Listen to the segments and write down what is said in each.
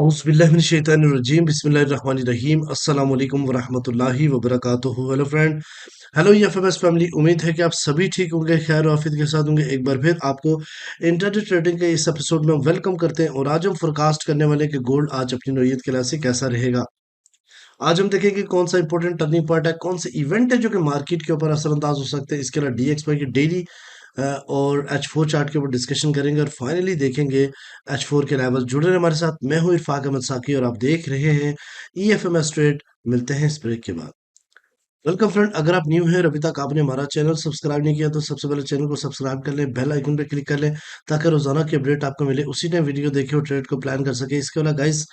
औज़ुबिल्लाहिमिनश्शैतानिर्रजीम बिस्मिल्लाहिर्रहमानिर्रहीम अस्सलाम वालेकुम वरहमतुल्लाहि वबरकातुहू। Hello friend, hello FMS family. उम्मीद है कि आप सभी ठीक होंगे, खैर आफियत के साथ होंगे। एक बार फिर आपको इंटरनेट ट्रेडिंग के इस एपिसोड में वेलकम करते हैं और आज हम फोरकास्ट करने वाले कि गोल्ड आज अपनी नौयत के लिहाज से कैसा रहेगा। आज हम देखेंगे कौन सा इंपॉर्टेंट टर्निंग पॉइंट है, कौन से इवेंट है जो कि मार्केट के ऊपर असरअंदाज हो सकते हैं। इसके अलावा डीएक्सवाई की डेली और H4 चार्ट के ऊपर डिस्कशन करेंगे और फाइनली देखेंगे H4 के लेवल। जुड़े रहे हमारे साथ, मैं हूं इरफाक अहमद साकी और आप देख रहे हैं EFMS ट्रेड। मिलते हैं इस ब्रेक के बाद। वेलकम फ्रेंड, अगर आप न्यू हैं और अभी तक आपने हमारा चैनल सब्सक्राइब नहीं किया तो सबसे पहले चैनल को सब्सक्राइब कर लें, बेल आइकन पे क्लिक कर लें ताकि रोजाना की अपडेट आपको मिले, उसी टाइम वीडियो देखे और ट्रेड को प्लान कर सके। इसके अलावा गाइस,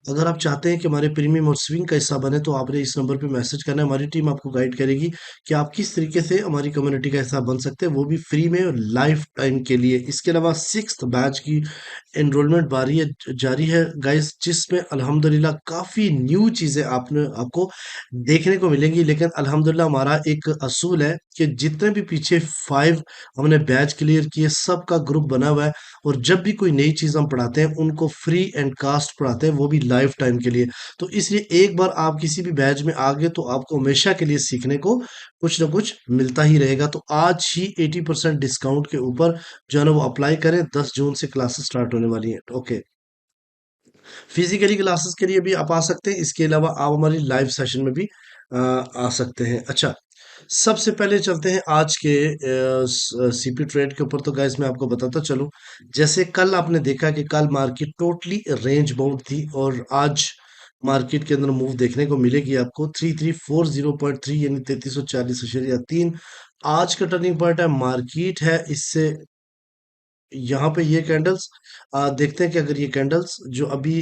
अगर आप चाहते हैं कि हमारे प्रीमियम और स्विंग का हिस्सा बने तो आपने इस नंबर पे मैसेज करना है। हमारी टीम आपको गाइड करेगी कि आप किस तरीके से हमारी कम्युनिटी का हिस्सा बन सकते हैं, वो भी फ्री में और लाइफ टाइम के लिए। इसके अलावा सिक्स्थ बैच की एनरोलमेंट जारी है गाइस, जिसमें अल्हम्दुलिल्लाह काफ़ी न्यू चीज़ें आपको देखने को मिलेंगी। लेकिन अल्हम्दुलिल्लाह हमारा एक असूल है कि जितने भी पीछे 5 हमने बैच क्लियर किए, सबका ग्रुप बना हुआ है और जब भी कोई नई चीज़ हम पढ़ाते हैं उनको फ्री एंड कास्ट पढ़ाते हैं, वो भी लाइफ टाइम के लिए। तो इसलिए एक बार आप किसी भी बैच में आ गए तो आपको हमेशा के लिए सीखने को कुछ ना कुछ मिलता ही रहेगा। तो आज ही 80% डिस्काउंट के ऊपर जो है ना वो अप्लाई करें। 10 जून से क्लासेस स्टार्ट होने वाली हैं। ओके, फिजिकली क्लासेस के लिए भी आप आ सकते हैं, इसके अलावा आप हमारी लाइव सेशन में भी आ सकते हैं। अच्छा, सबसे पहले चलते हैं आज के सीपी ट्रेड के ऊपर। तो गाइस मैं आपको बताता चलूं, जैसे कल आपने देखा कि कल मार्केट टोटली रेंज बाउंड थी और आज मार्केट के अंदर मूव देखने को मिलेगी आपको 3340.3 यानी 3340.3। आज का टर्निंग पॉइंट है, मार्केट है इससे यहाँ पे ये कैंडल्स देखते हैं कि अगर ये कैंडल्स जो अभी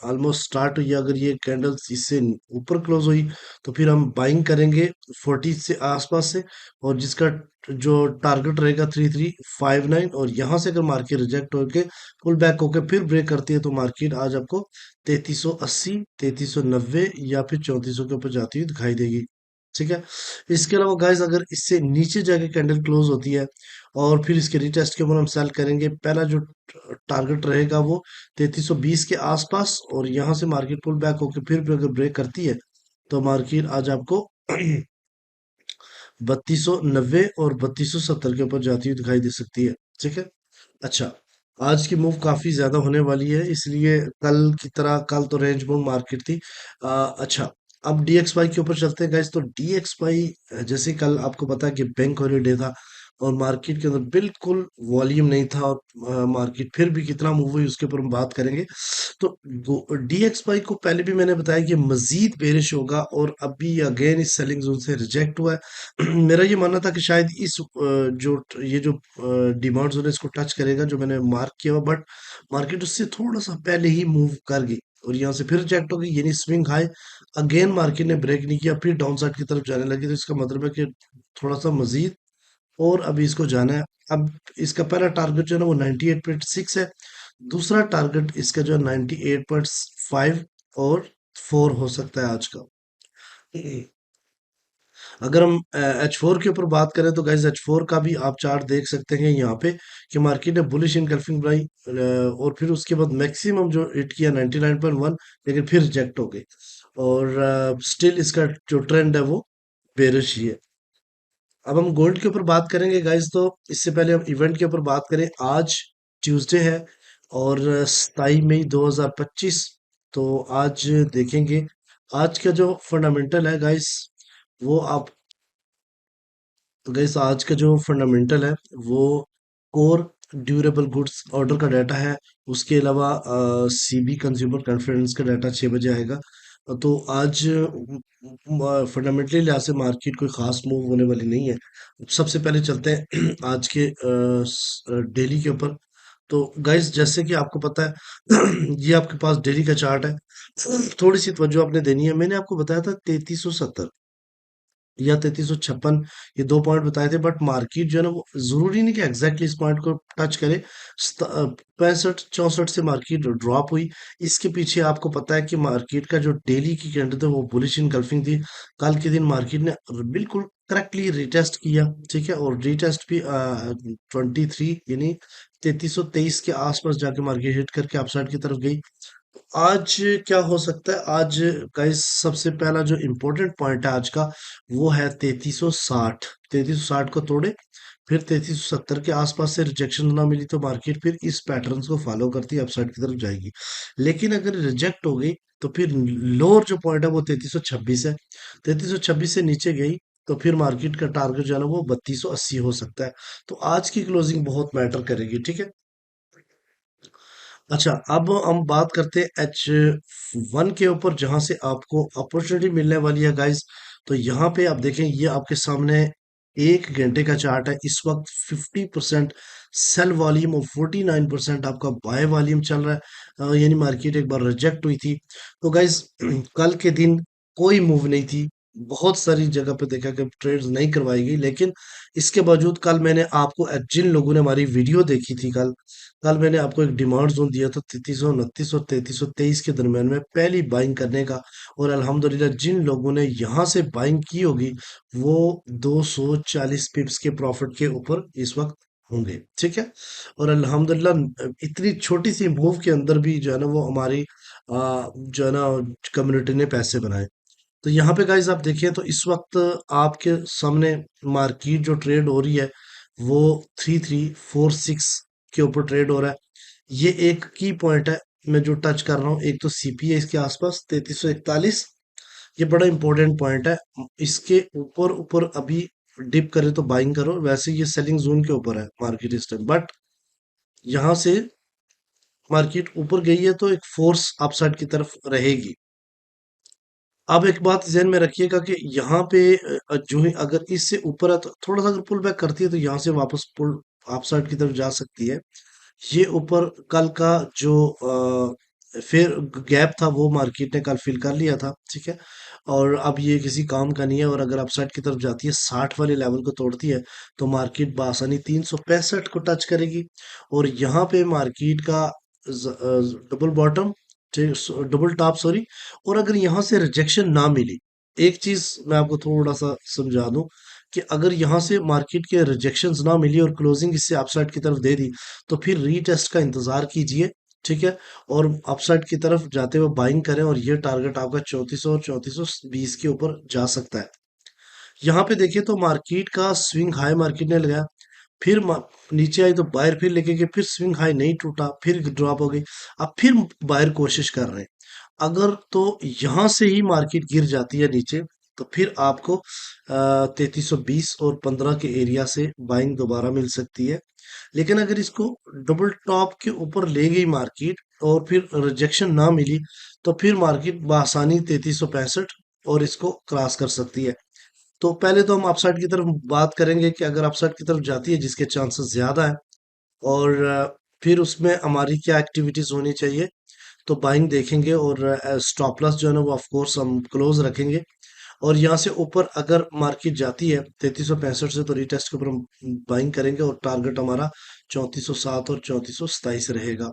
ऑलमोस्ट स्टार्ट हुई है, अगर ये कैंडल्स इससे ऊपर क्लोज हुई तो फिर हम बाइंग करेंगे 40 से आसपास से, और जिसका जो टारगेट रहेगा 3359। और यहाँ से अगर मार्केट रिजेक्ट होके पुल बैक होके फिर ब्रेक करती है तो मार्केट आज आपको 3380, 3390 या फिर 3400 के ऊपर जाती हुई दिखाई देगी। ठीक है, इसके अलावा गाइस अगर इससे नीचे जाके कैंडल क्लोज होती है और फिर इसके रीटेस्ट के ऊपर हम सेल करेंगे, पहला जो टारगेट रहेगा वो 3320 के आसपास, और यहाँ से मार्केट पुल बैक होकर फिर भी अगर ब्रेक करती है तो मार्केट आज आपको 3290 और 3270 के ऊपर जाती हुई दिखाई दे सकती है। ठीक है, अच्छा, आज की मूव काफी ज्यादा होने वाली है, इसलिए कल की तरह कल तो रेंज बाउंड मार्केट थी। अच्छा, अब डीएक्सवाई के ऊपर चलते हैं गाइस। तो डीएक्सवाई जैसे कल आपको पता है कि बैंक हॉलीडे था और मार्केट के अंदर बिल्कुल वॉल्यूम नहीं था, और मार्केट फिर भी कितना मूव हुई उसके ऊपर हम बात करेंगे। तो डीएक्सवाई को पहले भी मैंने बताया कि मजीद बेरिश होगा और अभी अगेन इस सेलिंग जोन से रिजेक्ट हुआ है। मेरा ये मानना था कि शायद ये जो डिमांड जोन है इसको टच करेगा जो मैंने मार्क किया हुआ, बट मार्केट उससे थोड़ा सा पहले ही मूव कर गई और यहाँ से फिर रिजेक्ट हो गई, यानी स्विंग हाई अगेन मार्केट ने ब्रेक नहीं किया, फिर डाउन साइड की तरफ जाने लगी। तो इसका मतलब है कि थोड़ा सा मजीद और अभी इसको जाना है। अब इसका पहला टारगेट जो है ना वो 98.6 है, दूसरा टारगेट इसका जो है 98.5 और 4 हो सकता है आज का। अगर हम H4 के ऊपर बात करें तो गाइज H4 का भी आप चार्ट देख सकते हैं यहाँ पे कि मार्केट ने बुलिश इनकल्फिंग बनाई और फिर उसके बाद मैक्सिमम जो हिट किया 99.1, लेकिन फिर रिजेक्ट हो गई और स्टिल इसका जो ट्रेंड है वो बेरिश ही है। अब हम गोल्ड के ऊपर बात करेंगे गाइस, तो इससे पहले हम इवेंट के ऊपर बात करें। आज ट्यूसडे है और 27 मई 2025। तो आज देखेंगे आज का जो फंडामेंटल है गाइस, वो आप गाइस आज का जो फंडामेंटल है वो कोर ड्यूरेबल गुड्स ऑर्डर का डाटा है। उसके अलावा सीबी कंज्यूमर कॉन्फिडेंस का डाटा 6 बजे आएगा। तो आज फंडामेंटली लिहाज से मार्केट कोई खास मूव होने वाली नहीं है। सबसे पहले चलते हैं आज के डेली के ऊपर। तो गाइस जैसे कि आपको पता है ये आपके पास डेली का चार्ट है, थोड़ी सी तवज्जो आपने देनी है। मैंने आपको बताया था 3370 या 3356, ये 2 पॉइंट बताए थे, बट मार्केट जो है ना वो जरूरी नहीं कि एग्जैक्टली इस पॉइंट को टच करे। 65 64 से मार्केट ड्रॉप हुई। इसके पीछे आपको पता है कि मार्केट का जो डेली की कैंडल था वो बुलिश इनकल्फिंग थी। कल के दिन मार्केट ने बिल्कुल करेक्टली रिटेस्ट किया, ठीक है, और रिटेस्ट भी 23 यानी 3323 के आसपास जाके मार्केट हिट करके अपसाइड की तरफ गई। आज क्या हो सकता है आज? गाइस, सबसे पहला जो इम्पोर्टेंट पॉइंट है आज का, वो है 3360। 3360 को तोड़े, फिर 3370 के आसपास से रिजेक्शन ना मिली तो मार्केट फिर इस पैटर्न को फॉलो करती है, अपसाइड की तरफ जाएगी। लेकिन अगर रिजेक्ट हो गई तो फिर लोअर जो पॉइंट है वो 3326 है। 3326 से नीचे गई तो फिर मार्केट का टारगेट जो है ना वो 3280 हो सकता है। तो आज की क्लोजिंग बहुत मैटर करेगी, ठीक है। अच्छा, अब हम बात करते हैं H1 के ऊपर, जहां से आपको अपॉर्चुनिटी मिलने वाली है गाइस। तो यहाँ पे आप देखें, ये आपके सामने 1 घंटे का चार्ट है। इस वक्त 50% सेल वॉल्यूम और 49% आपका बाय वॉल्यूम चल रहा है। यानी मार्केट एक बार रिजेक्ट हुई थी। तो गाइस, कल के दिन कोई मूव नहीं थी। बहुत सारी जगह पे देखा कि ट्रेड्स नहीं करवाई गई, लेकिन इसके बावजूद कल मैंने आपको, जिन लोगों ने हमारी वीडियो देखी थी कल, मैंने आपको एक डिमांड जोन दिया था 3329 और 3323 के दरमियान में पहली बाइंग करने का। और अल्हम्दुलिल्लाह जिन लोगों ने यहाँ से बाइंग की होगी, वो 240 पिप्स के प्रॉफिट के ऊपर इस वक्त होंगे, ठीक है। और अल्हम्दुलिल्लाह इतनी छोटी सी मूव के अंदर भी जो है ना वो हमारी जो है ना कम्युनिटी ने पैसे बनाए। तो यहाँ पे गाइज आप देखिए तो इस वक्त आपके सामने मार्केट जो ट्रेड हो रही है वो 3346 के ऊपर ट्रेड हो रहा है। ये एक की पॉइंट है मैं जो टच कर रहा हूँ। एक तो सीपी है इसके आसपास 3341, ये बड़ा इंपॉर्टेंट पॉइंट है। इसके ऊपर ऊपर अभी डिप करे तो बाइंग करो, वैसे ये सेलिंग जोन के ऊपर है मार्केट इस टाइम। बट यहाँ से मार्केट ऊपर गई है तो एक फोर्स अपसाइड की तरफ रहेगी। अब एक बात ज़हन में रखिएगा कि यहाँ पे जो है अगर इससे ऊपर है तो थोड़ा सा अगर पुल बैक करती है तो यहाँ से वापस पुल अप साइड की तरफ जा सकती है। ये ऊपर कल का जो फिर गैप था वो मार्केट ने कल फिल कर लिया था, ठीक है। और अब ये किसी काम का नहीं है, और अगर अपसाइड की तरफ जाती है 60 वाले लेवल को तोड़ती है तो मार्केट बआसानी 365 को टच करेगी। और यहाँ पे मार्केट का double bottom, double top sorry. और अगर यहाँ से रिजेक्शन ना मिली, एक चीज मैं आपको थोड़ा सा समझा दूं कि अगर यहाँ से मार्केट के रिजेक्शंस ना मिली और क्लोजिंग इससे अपसाइड की तरफ दे दी, तो फिर रीटेस्ट का इंतजार कीजिए, ठीक है। और अपसाइड की तरफ जाते हुए बाइंग करें, और ये टारगेट आपका 3400 और 3420 के ऊपर जा सकता है। यहाँ पे देखिए तो मार्केट का स्विंग हाई मार्केट ने लगाया, फिर नीचे आई तो बायर फिर लेके गए, फिर स्विंग हाई नहीं टूटा, फिर ड्रॉप हो गई। अब फिर बायर कोशिश कर रहे हैं। अगर तो यहाँ से ही मार्केट गिर जाती है नीचे, तो फिर आपको 3320 और 15 के एरिया से बाइंग दोबारा मिल सकती है। लेकिन अगर इसको डबल टॉप के ऊपर ले गई मार्केट और फिर रिजेक्शन ना मिली, तो फिर मार्केट बआसानी 3365 और इसको क्रॉस कर सकती है। तो पहले तो हम अपसाइड की तरफ बात करेंगे कि अगर अपसाइड की तरफ जाती है, जिसके चांसेस ज्यादा है, और फिर उसमें हमारी क्या एक्टिविटीज होनी चाहिए। तो बाइंग देखेंगे, और स्टॉप लॉस जो है ना वो ऑफ कोर्स हम क्लोज रखेंगे। और यहाँ से ऊपर अगर मार्केट जाती है 3365 से, तो रिटेस्ट के ऊपर हम बाइंग करेंगे, और टारगेट हमारा 3407 और 3427 रहेगा।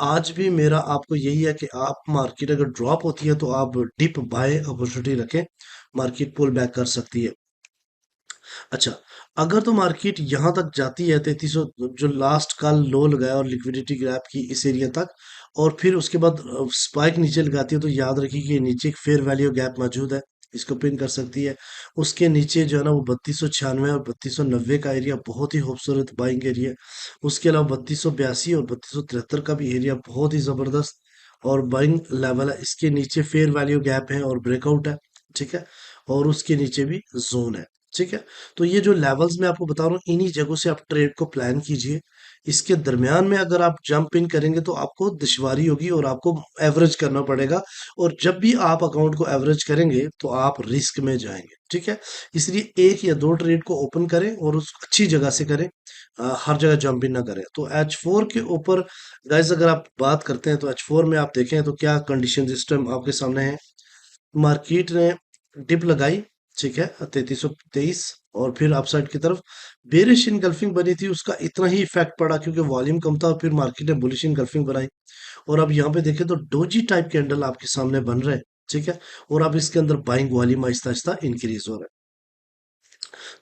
आज भी मेरा आपको यही है कि आप, मार्केट अगर ड्रॉप होती है तो आप डिप बाय अपॉर्चुनिटी रखें, मार्केट पुल बैक कर सकती है। अच्छा, अगर तो मार्केट यहाँ तक जाती है 3300, जो लास्ट कल लो लगाया और लिक्विडिटी ग्रैब की इस एरिया तक, और फिर उसके बाद स्पाइक नीचे लगाती है, तो याद रखिए कि नीचे एक फेयर वैल्यू गैप मौजूद है, इसको पिन कर सकती है। उसके नीचे जो है ना वो 3296 और 3290 का एरिया बहुत ही खूबसूरत बाइंग एरिया है। उसके अलावा 3282 और 3273 का भी एरिया बहुत ही जबरदस्त और बाइंग लेवल है। इसके नीचे फेयर वैल्यू गैप है और ब्रेकआउट है, ठीक है। और उसके नीचे भी जोन है, ठीक है। तो ये जो लेवल्स मैं आपको बता रहा हूँ, इन्हीं जगहों से आप ट्रेड को प्लान कीजिए। इसके दरमियान में अगर आप जंप इन करेंगे तो आपको दुश्वारी होगी और आपको एवरेज करना पड़ेगा। और जब भी आप अकाउंट को एवरेज करेंगे तो आप रिस्क में जाएंगे, ठीक है। इसलिए एक या दो ट्रेड को ओपन करें और उस अच्छी जगह से करें, हर जगह जंप इन ना करें। तो H4 के ऊपर गाइस अगर आप बात करते हैं तो H4 में आप देखें तो क्या कंडीशन इस टाइम आपके सामने है। मार्केट ने डिप लगाई, ठीक है, 3323, और फिर अपसाइड की तरफ बेरिश इनगल्फिंग बनी थी। उसका इतना ही इफेक्ट पड़ा क्योंकि वॉल्यूम कम था, और फिर मार्केट ने बुलिश इनगल्फिंग बनाई। और अब यहाँ पे देखें तो डोजी टाइप कैंडल आपके सामने बन रहे हैं, ठीक है। और अब इसके अंदर buying volume Aahista Aahista increase हो रहा है।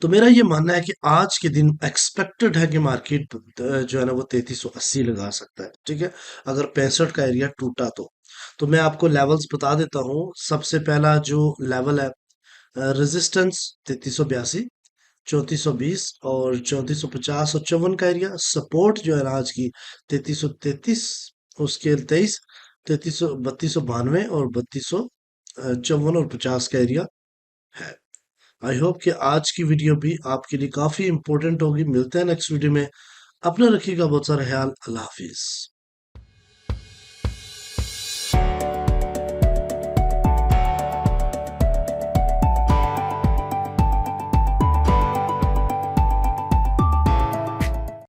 तो मेरा ये मानना है कि आज के दिन एक्सपेक्टेड है कि मार्केट जो है ना वो 3380 लगा सकता है, ठीक है, अगर 65 का एरिया टूटा तो। तो मैं आपको लेवल्स बता देता हूँ। सबसे पहला जो लेवल है, रेजिस्टेंस 3382, 3420 और 3450 और 54 का एरिया। सपोर्ट जो है ना आज की 3333, उसके 23, 3292 और 3254 और 50 का एरिया है। आई होप कि आज की वीडियो भी आपके लिए काफी इंपॉर्टेंट होगी। मिलते हैं नेक्स्ट वीडियो में। अपना रखिएगा बहुत सारा ख्याल। अल्लाह हाफिज।